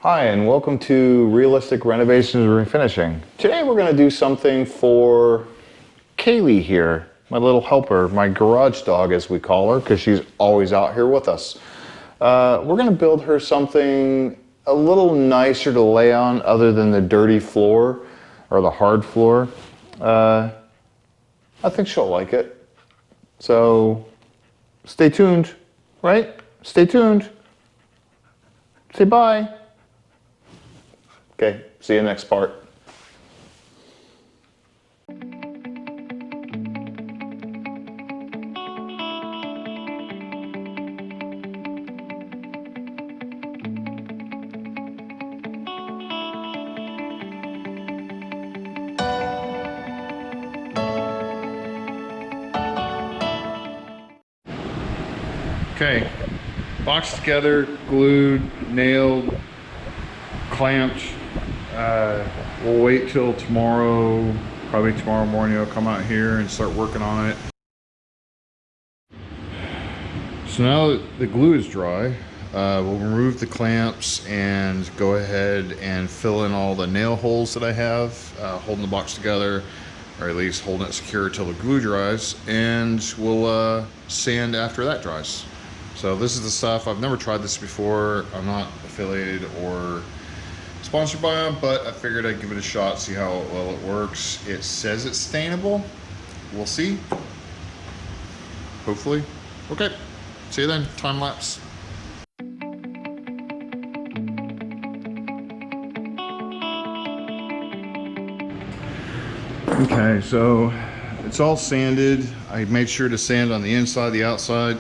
Hi, and welcome to Realistic Renovations and Refinishing. Today we're going to do something for Kaylee here, my little helper, my garage dog as we call her, because she's always out here with us. We're going to build her something a little nicer to lay on other than the dirty floor or the hard floor. I think she'll like it. So stay tuned, right? Stay tuned. Say bye. Okay, see you next part. Okay, boxed together, glued, nailed, clamped. We'll wait till tomorrow, probably tomorrow morning I'll come out here and start working on it. So now that the glue is dry, we'll remove the clamps and go ahead and fill in all the nail holes that I have, holding the box together, or at least holding it secure till the glue dries, and we'll sand after that dries. So this is the stuff. I've never tried this before. I'm not affiliated or sponsored by them, but I figured I'd give it a shot, see how well it works. It says it's stainable. We'll see. Hopefully. Okay, see you then. Time lapse. Okay, so it's all sanded. I made sure to sand on the inside, the outside.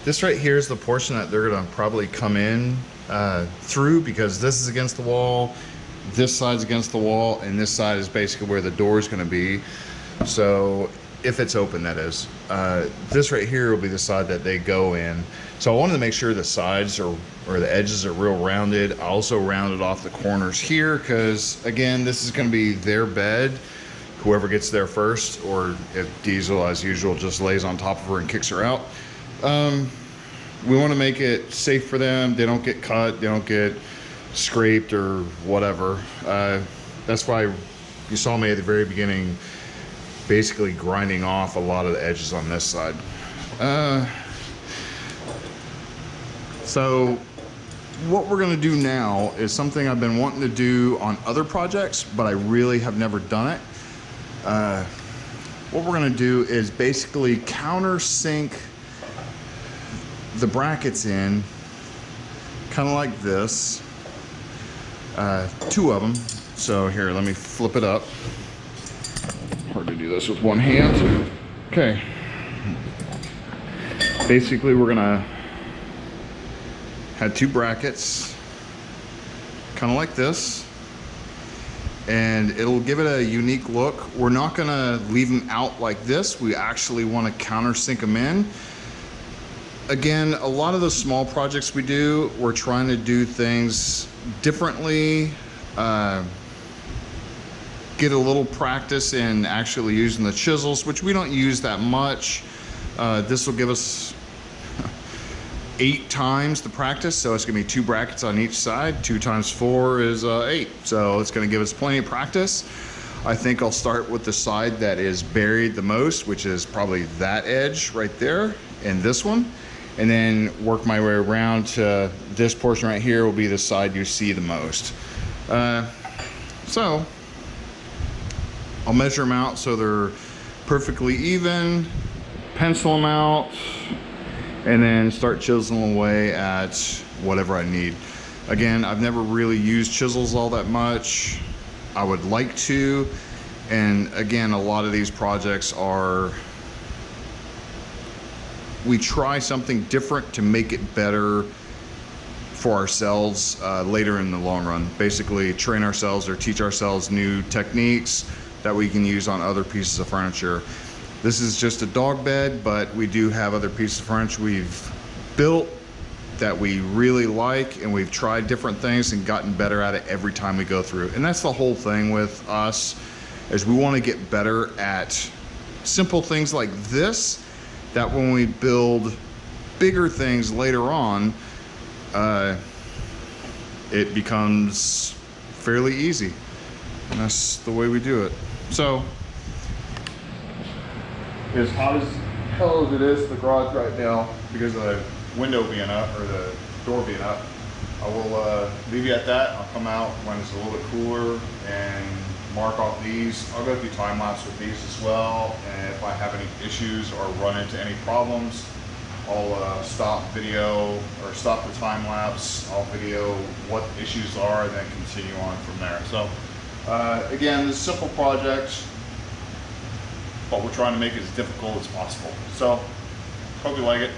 This right here is the portion that they're gonna probably come in through, because this is against the wall, this side's against the wall, and this side is basically where the door is going to be. So if it's open, that is. This right here will be the side that they go in. So I wanted to make sure the sides or the edges are real rounded. I also rounded off the corners here because, again, this is going to be their bed, whoever gets there first, or if Diesel, as usual, just lays on top of her and kicks her out. We want to make it safe for them. They don't get cut, they don't get scraped or whatever. That's why you saw me at the very beginning basically grinding off a lot of the edges on this side. So what we're going to do now is something I've been wanting to do on other projects, but I really have never done it. What we're going to do is basically countersink the brackets in, kind of like this. Two of them. So here, let me flip it up. Hard to do this with one hand. Okay. Basically, we're gonna have two brackets, kind of like this, and it'll give it a unique look. We're not gonna leave them out like this. We actually want to countersink them in. Again, a lot of the small projects we do, we're trying to do things differently, get a little practice in actually using the chisels, which we don't use that much. This will give us 8 times the practice, so it's gonna be 2 brackets on each side. 2 times 4 is 8, so it's gonna give us plenty of practice. I think I'll start with the side that is buried the most, which is probably that edge right there, and this one, and then work my way around to this portion right here will be the side you see the most. So I'll measure them out so they're perfectly even, pencil them out, and then start chiseling away at whatever I need. Again, I've never really used chisels all that much. I would like to, and again, a lot of these projects are, we try something different to make it better for ourselves later in the long run. Basically train ourselves or teach ourselves new techniques that we can use on other pieces of furniture. This is just a dog bed, but we do have other pieces of furniture we've built that we really like, and we've tried different things and gotten better at it every time we go through. And that's the whole thing with us, is we want to get better at simple things like this, that when we build bigger things later on, it becomes fairly easy. And that's the way we do it. So, as hot as hell as it is in the garage right now, because of the window being up, or the door being up, I will leave you at that. I'll come out when it's a little bit cooler and mark off these. I'll go through time lapse with these as well, and if I have any issues or run into any problems, I'll stop video or stop the time lapse. I'll video what the issues are and then continue on from there. So again, this is a simple project, but we're trying to make it as difficult as possible. So hope you like it.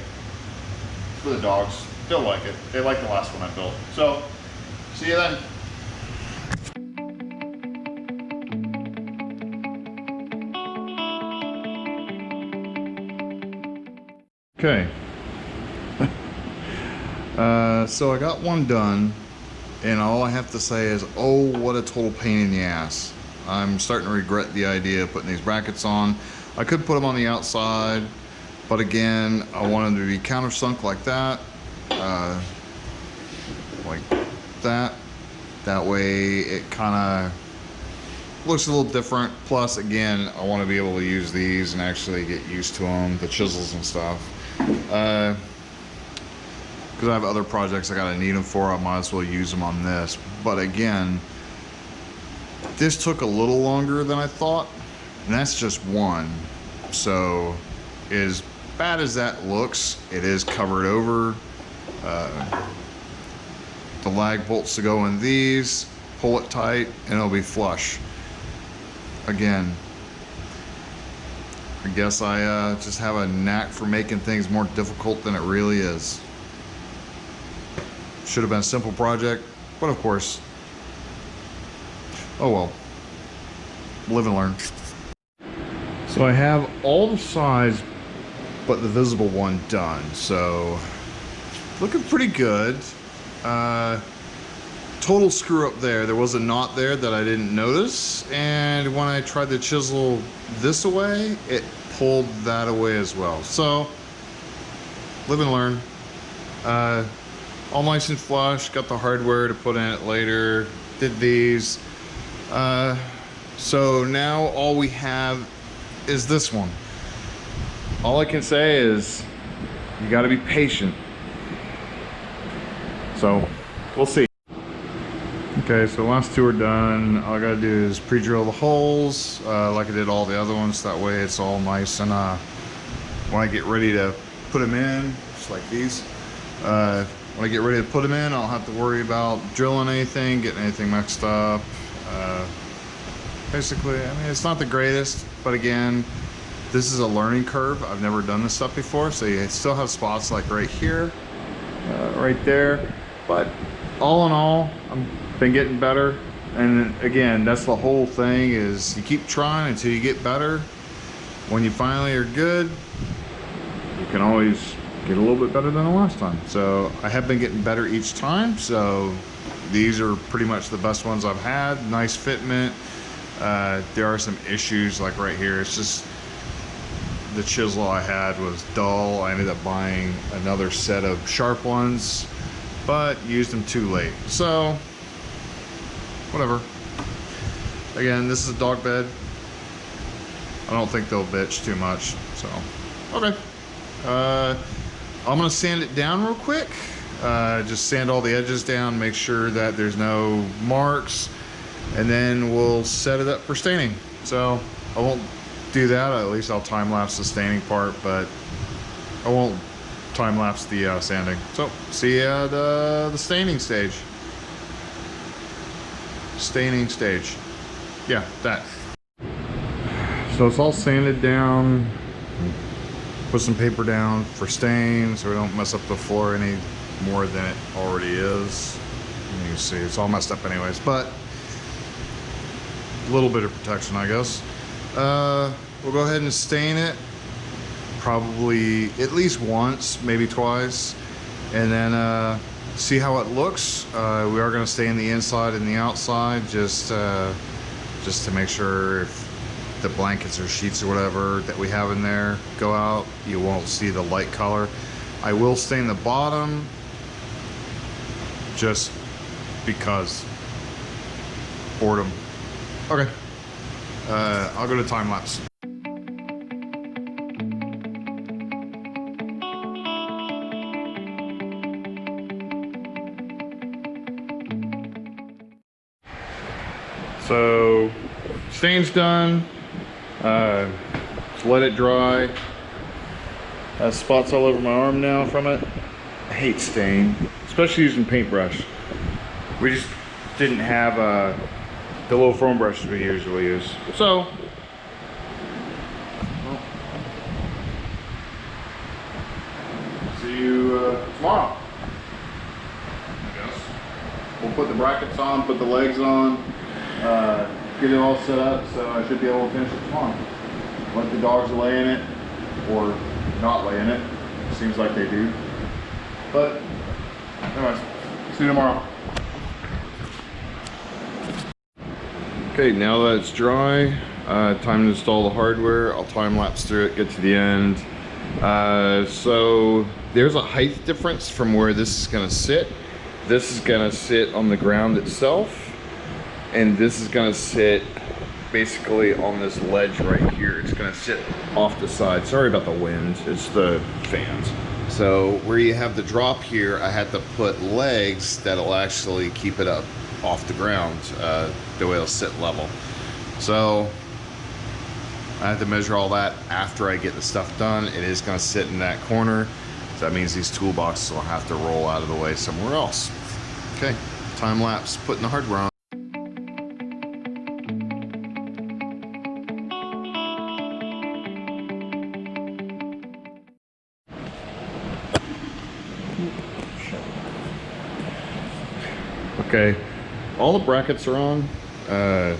It's for the dogs. They'll like it. They like the last one I built. So see you then. Okay. So I got one done, and all I have to say is, oh, what a total pain in the ass. I'm starting to regret the idea of putting these brackets on. I could put them on the outside, but again, I want them to be countersunk like that. Like that. That way it kind of looks a little different. Plus, again, I want to be able to use these and actually get used to them, the chisels and stuff. Because I have other projects I gotta need them for, I might as well use them on this. But again, this took a little longer than I thought, and that's just one. So as bad as that looks, it is covered over. The lag bolts to go in these, pull it tight, and it'll be flush. Again, I guess I just have a knack for making things more difficult than it really is. Should have been a simple project, but of course, oh well, live and learn. So I have all the sides but the visible one done, so looking pretty good. Total screw up there. There was a knot there that I didn't notice, and when I tried to chisel this away, it pulled that away as well. So live and learn. All nice and flush. Got the hardware to put in it later. Did these. So now all we have is this one. All I can say is you got to be patient. So we'll see. Okay, so the last two are done. All I gotta do is pre-drill the holes like I did all the other ones. That way it's all nice, and when I get ready to put them in, just like these, when I get ready to put them in, I'll have to worry about drilling anything, getting anything mixed up. Basically, I mean, it's not the greatest, but again, this is a learning curve. I've never done this stuff before, so you still have spots like right here, right there, but all in all, I've been getting better. And again, that's the whole thing, is you keep trying until you get better. When you finally are good, you can always get a little bit better than the last time. So I have been getting better each time, so these are pretty much the best ones I've had. Nice fitment. There are some issues like right here. It's just the chisel I had was dull. I ended up buying another set of sharp ones, but used them too late. So whatever. Again, this is a dog bed. I don't think they'll bitch too much. So okay. I'm gonna sand it down real quick. Just sand all the edges down, make sure that there's no marks, and then we'll set it up for staining. So I won't do that. At least I'll time lapse the staining part, but I won't time lapse the sanding. So see you at the staining stage. Staining stage. Yeah, that. So it's all sanded down. Put some paper down for stain so we don't mess up the floor any more than it already is. And you can see it's all messed up anyways, but a little bit of protection, I guess. We'll go ahead and stain it probably at least once, maybe twice, and then see how it looks. We are going to stain the inside and the outside just to make sure if the blankets or sheets or whatever that we have in there go out, you won't see the light color. I will stain the bottom just because boredom. Okay, I'll go to time lapse. So stain's done. Just let it dry. Has spots all over my arm now from it. I hate stain, especially using paintbrush. We just didn't have the little foam brushes we usually use. So, well, see you tomorrow, I guess. We'll put the brackets on, put the legs on, get it all set up, so I should be able to finish it tomorrow. Let the dogs lay in it, or not lay in it. Seems like they do. But, anyways, see you tomorrow. Okay, now that it's dry, time to install the hardware. I'll time lapse through it, get to the end. So there's a height difference from where this is gonna sit. This is gonna sit on the ground itself, and this is gonna sit basically on this ledge right here. It's gonna sit off the side. Sorry about the wind, it's the fans. So where you have the drop here, I had to put legs that'll actually keep it up off the ground, the way it'll sit level. So I have to measure all that after I get the stuff done. It is going to sit in that corner, so that means these toolboxes will have to roll out of the way somewhere else. Okay, time lapse, putting the hardware on. Okay, all the brackets are on. As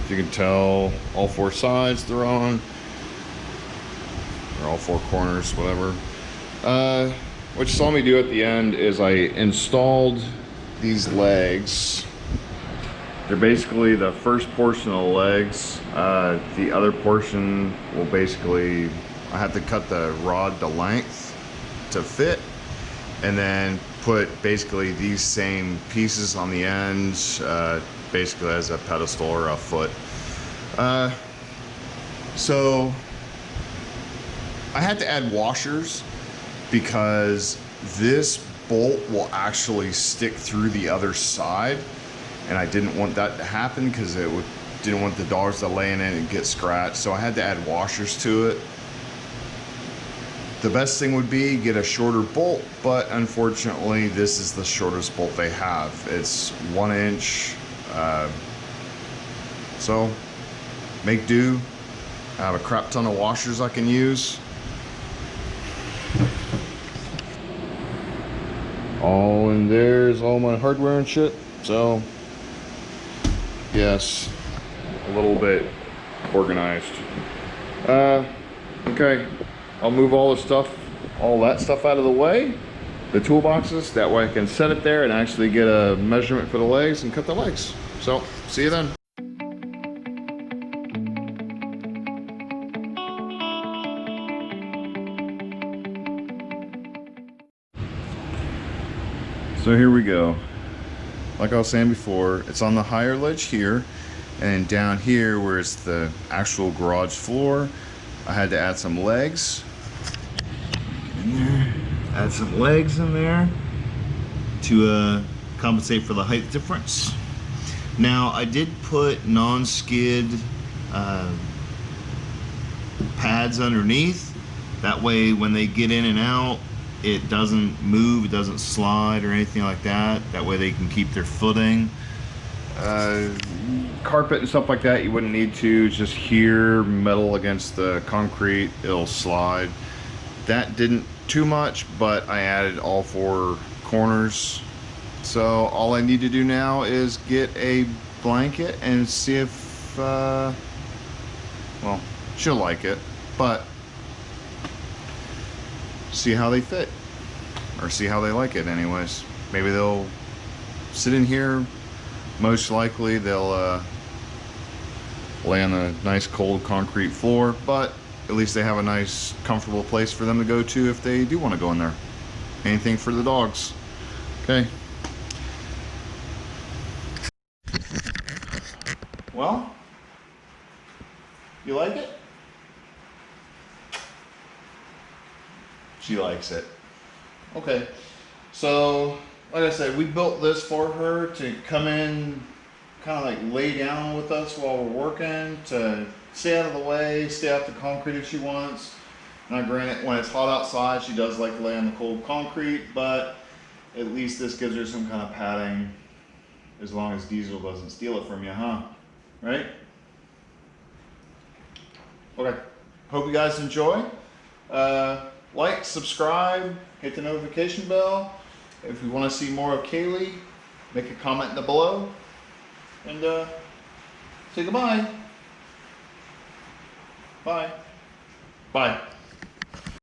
you can tell, all four sides they're on, or all four corners, whatever. What you saw me do at the end is I installed these legs. They're basically the first portion of the legs. The other portion will basically, I have to cut the rod to length to fit, and then put basically these same pieces on the ends, basically as a pedestal or a foot. So I had to add washers because this bolt will actually stick through the other side, and I didn't want that to happen because didn't want the dogs to lay in it and get scratched. So I had to add washers to it. The best thing would be get a shorter bolt, but unfortunately this is the shortest bolt they have. It's 1 inch. So make do. I have a crap ton of washers I can use. All in there's all my hardware and shit. So yes, a little bit organized. Okay. I'll move all that stuff out of the way, the toolboxes, that way I can set it there and actually get a measurement for the legs and cut the legs. So, see you then. So here we go. Like I was saying before, it's on the higher ledge here, and down here where it's the actual garage floor, I had to add some legs. In there, add some legs in there to compensate for the height difference. Now I did put non-skid pads underneath, that way when they get in and out it doesn't move, it doesn't slide or anything like that. That way they can keep their footing. Carpet and stuff like that you wouldn't need to, just here, metal against the concrete, it'll slide. That didn't too much, but I added all four corners. So all I need to do now is get a blanket and see if, well, she'll like it, but see how they fit, or see how they like it anyways. Maybe they'll sit in here. Most likely they'll lay on a nice cold concrete floor, but at least they have a nice comfortable place for them to go to if they do want to go in there. Anything for the dogs. Okay. Well, you like it? She likes it. Okay, so like I said, we built this for her to come in, kind of like lay down with us while we're working, to stay out of the way, stay off the concrete if she wants. Now granted, when it's hot outside, she does like to lay on the cold concrete, but at least this gives her some kind of padding, as long as Diesel doesn't steal it from you, huh? Right? Okay, hope you guys enjoy. Like, subscribe, hit the notification bell. If you want to see more of Kaylee, make a comment below. And say goodbye. Bye. Bye.